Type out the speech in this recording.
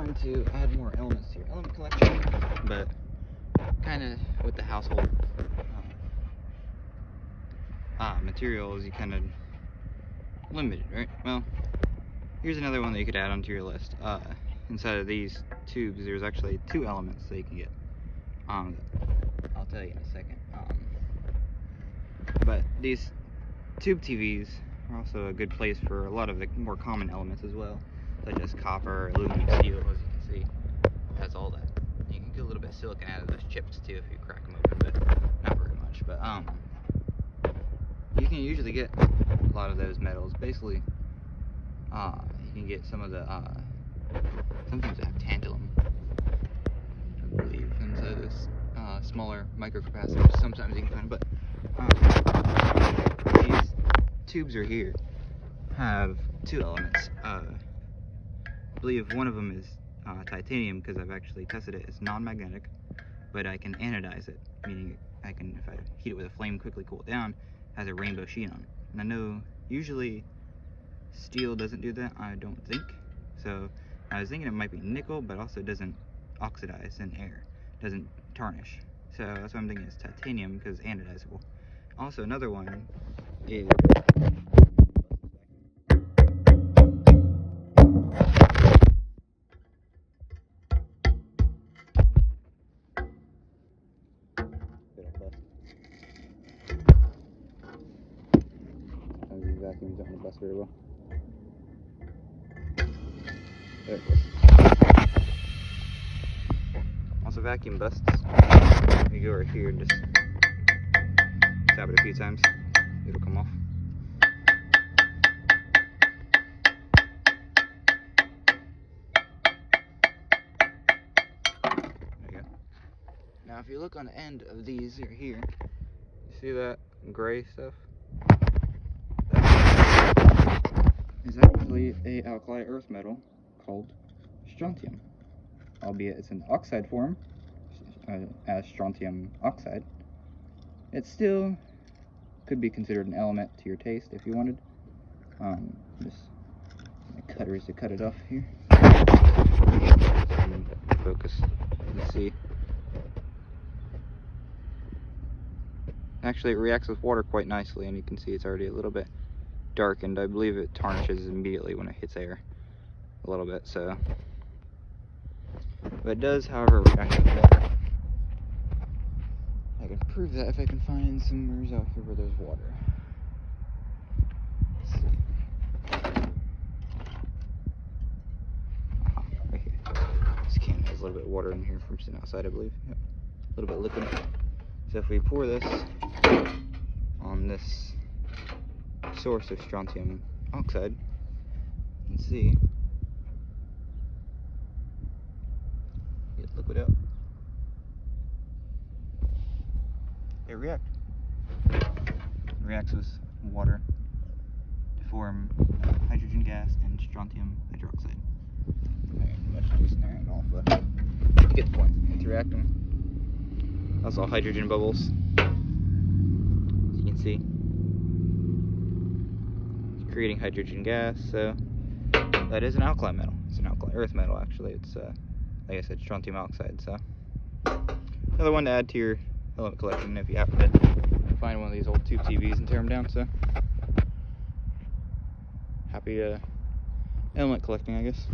on to add more elements to your element collection, but kind of with the household materials, you kind of limited, right? Well, here's another one that you could add onto your list. Inside of these tubes, there's actually 2 elements that you can get. I'll tell you in a second. But these tube TVs are also a good place for a lot of the more common elements as well, such as copper, aluminum, steel. As you can see, it has all that. You can get a little bit of silicon out of those chips too if you crack them open, but not very much. But you can usually get a lot of those metals. Basically, you can get some of the sometimes they have tantalum, I believe, inside this smaller microcapacitors. Sometimes you can find them, but these tubes are here have 2 elements. I believe one of them is titanium, because I've actually tested it. It's non-magnetic, but I can anodize it, meaning I can, if I heat it with a flame, quickly cool it down, it has a rainbow sheen on it. And I know usually steel doesn't do that, I don't think. So I was thinking it might be nickel, but also doesn't oxidize in air, doesn't tarnish. So that's what I'm thinking is titanium, because it's anodizable. Also, another one is these vacuums aren't bust very well. There it goes. Also, vacuum busts. You go right here and just tap it a few times, it'll come off. There you go. Now, if you look on the end of these right here, you see that gray stuff? That is actually a alkali earth metal called strontium, albeit it's in oxide form as strontium oxide. It still could be considered an element to your taste if you wanted. Just my cutters to cut it off here. Focus. Let's see. Actually, it reacts with water quite nicely, and you can see it's already a little bit darkened. I believe it tarnishes immediately when it hits air a little bit. So, but it does, however, react with water. I can prove that if I can find some mirrors out here where there's water. Let's see. Right here. This can has a little bit of water in here from sitting outside, I believe. Yep. A little bit of liquid. So if we pour this on this source of strontium oxide, you can see get liquid out. It reacts with water to form hydrogen gas and strontium hydroxide. There ain't much juice in there at all, but you get the point. It's reacting. That's all hydrogen bubbles. As you can see, it's creating hydrogen gas. So that is an alkali metal. It's an alkali earth metal, actually. It's like I said, strontium oxide. So another one to add to your element collection if you happen to find one of these old tube TVs and tear them down. So happy element collecting, I guess.